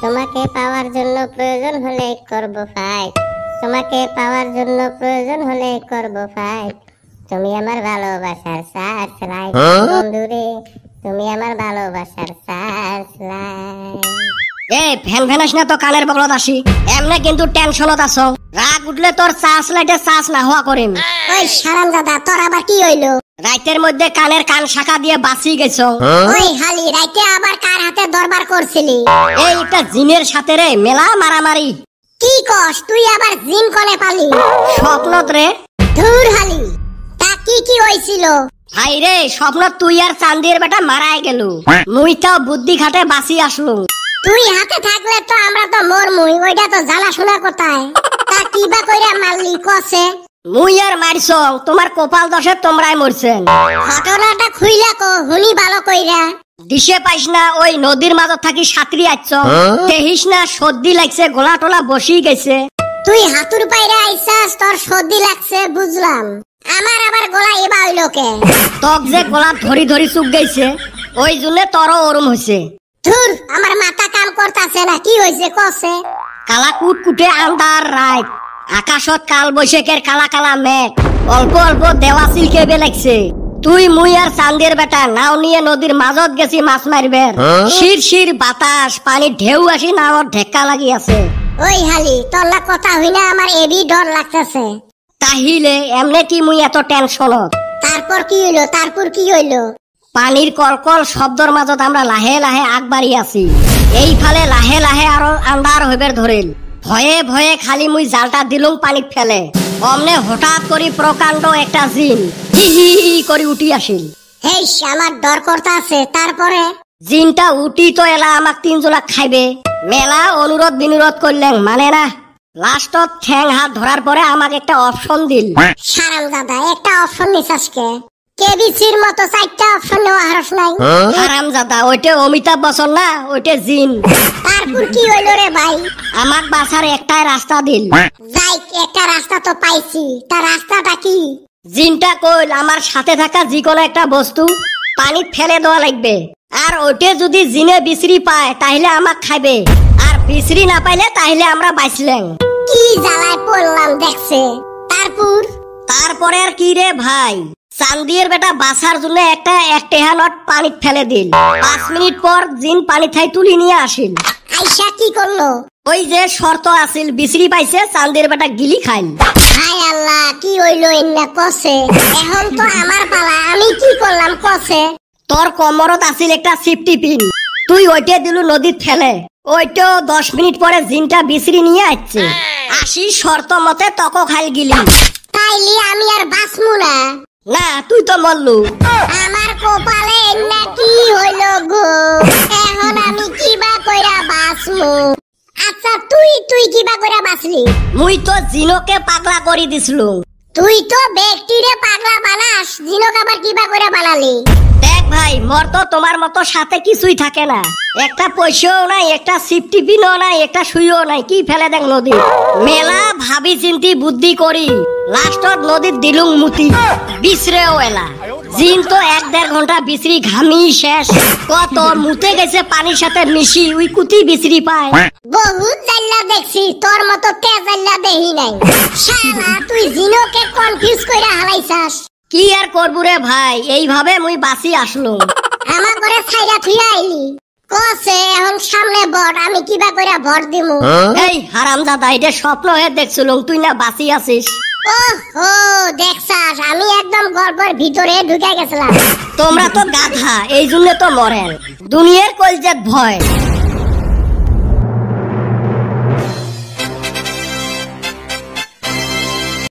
তোমাকে পাওয়ার জন্য প্রয়োজন হলে করব ফাইট, তোমাকে পাওয়ার জন্য প্রয়োজন হলে করব ফাইট। তুমি আমার ভালোবাসার সার্চ লাইট বন্ধুরে, তুমি আমার ভালোবাসার সার্চ লাইট। এ ফ্যান ফ্যানাস না তো কানের বগলত আসি, এমনে কিন্তু টেনশনত আছো। রাগ উঠলে তোর সার্চ লাইটে সার্চ না হওয়া করিম। ওই হারামজাদা তোর আবার কি হইলো? রাইতের মধ্যে কানের কান শাখা দিয়ে বাঁচি গেছো। ওই হালি রাইতে আবার কার হাতে দরবার করছিলি? এই একটা জিনের সাথে রে মেলা মারামারি। কি কস তুই আবার জিন কোনে পালি? স্বপ্নত রে। ধুর হালি, তা কি কি হইছিল? হাই রে স্বপ্ন তুই আর চান্দির বেটা মারাই গেল, মুই তাও বুদ্ধি খাটে বাঁচি আসলু। তুই হাতে থাকলে তো আমরা তো মরমুই, ওইটা তো জানা শোনা কোথায়। তা কিবা কইরা মারলি কসে? মুই আর মারছ, তোমার কপাল দোষে তোমরাই মরছেন। ঘটনাটা খুইলা কো হুনি ভালো কইরা। দিশে পাইস না ওই নদীর মাঝত থাকি সাঁতরি আইছ, দেখিস না সর্দি লাগছে, গোলা টোলা বসি গেছে। তুই হাতুর পাইরা আইছাস, তোর সর্দি লাগছে বুঝলাম, আমার আবার গলা এবা হইলো কে? তক যে গোলা ধরি ধরি চুক গেছে, ওই জন্য তোরও ওরম হয়েছে। ধুর আমার মাথা কাম করতাছে না, কি হইছে কসে? কালা কুট কুটে আন্ধার রাত, আকাশত কাল বৈশাখের কালা কালা মেঘ, অল্প অল্প দেওয়া সিলকে বেলাইছে। তুই মুই আর চান্দের বেটা নাও নিয়ে নদীর মাঝত গেছি মাছ মারবে। শির শির বাতাস, পানির ঢেউ আসি নাওর ঢেক্কা লাগি আছে। ওই হালি তোর না কথা হইনা আমার এবি ডর লাগতেছে। তাহিলে এমনে কি মুই এত টেনশনত? তারপর কি হইলো? তারপর কি হইলো? পানির কলকল শব্দর মাজত আমরা লাহে লাহে আগবাড়ি আছি। এই ফালে লাহে লাহে আরো আন্ধার হইবার ধরিল। ভয়ে ভয়ে খালি মুই জালটা দিলুম পানিত ফেলে, অমনে হঠাৎ করি প্রকাণ্ড একটা জিন হি হি হি করি উঠি আসিল। হেই আমার ডর করতাছে। তারপরে জিনটা উঠি তো এলা আমাক তিনজোলা খাইবে। মেলা অনুরোধ বিনুরোধ করলেন মানে না, লাস্টত ঠ্যাং হাত ধরার পরে আমাকে একটা অপশন দিল। হারামজাদা একটা অপশন নিছাস কে? কেবিসির মতো চারটা অপশন নেওয়া হারস নাই? হারামজাদা ওইটা অমিতাভ বচ্চন না, ওইটা জিন। তারপর কি হইলো রে ভাই? আমাক বাঁচার একটাই রাস্তা দিল। যাই একটা রাস্তা তো পাইছি, তার রাস্তাটা কি? জিনটা কইল আমার সাথে থাকা যে কোনো একটা বস্তু পানিত ফেলে দেওয়া লাগবে, আর ওইটা যদি জিনে বিশ্রি পায় তাহলে আমাক খাইবে, আর বিশ্রি না পাইলে তাহলে আমরা বাঁচলেন। কি জ্বালায় পড়লাম দেখছে। তারপরে আর কি রে ভাই, চান্দির বেটা বাঁচার জন্য একটা টেহা নট পানিত ফেলে দিল। 5 মিনিট পর জিন পানি থাই তুলি নিয়ে আসিল। আইসা কি করলো? ওই যে শর্ত আছিল বিশ্রি পাইছে, চান্দির বেটা গিলি খাইল। হায় আল্লাহ, কি হইলো এন্না কসে? এখন তো আমার পালা, আমি কি করলাম কসে? তোর কোমরত আছিল একটা সেফটি পিন, তুই ওইটা দিলু নদীত ফেলে। ওইটা 10 মিনিট পরে জিনটা বিশ্রি নিয়ে আসছে, আসি শর্ত মতে তক খাইল গিলি। তাইলে আমি আর বাঁচমু না? না তুই তো মরলু। আমার কপালে এন্না কি হইলো গো? এখন আমি কিবা কইরা বাঁচমু? আচ্ছা তুই কিবা কইরা বাঁচলি? মুই তো জিনকে পাগলা করে দিছলু। তুই তো ব্যক্তিরে পাগলা বানাস, জিনক আবার কিবা কইরা বানালি? দেখ ভাই, মোর তো তোমার মতো সাথে কিছুই থাকে না, একটা পয়সাও নাই, একটা সিফটি পিনও নাই, একটা সুইও নাই, কি ফেলে দেখ নদী। মেলা ভাবি চিন্তি বুদ্ধি করি লাস্টত নদীর দিলুং মুতি, বিশ্রেও এলা। জিন তো 1-1.5 ঘন্টা বিশ্রি ঘামি শেষ, কত মুতে গেছে পানির সাথে মিশি, উই কুতি বিশ্রি পায়। বহুত জাল্লা দেখছি, তোর মতো তেজ জাল্লা দেহি নাই। শালা তুই জিনকে কনফিউজ কইরা হালাইছাস। কি আর করবো রে ভাই, এইভাবে মুই বাঁচি আসলো। আমার ঘরে ছাইরা থুইয়া আইলি কসে, এখন সামনে বড়, আমি কিবা কইরা ভর দিমু? এই হারামজাদা, এটা স্বপ্ন হয়ে দেখছিলুম, তুই না বাঁচি আছিস। ওহো দেখছাস, আমি একদম গল্পের ভিতরে ঢুকে গেছিলাম। তোমরা তো গাধা, এই জন্য তো মরেন, দুনিয়ার কলজেত ভয়।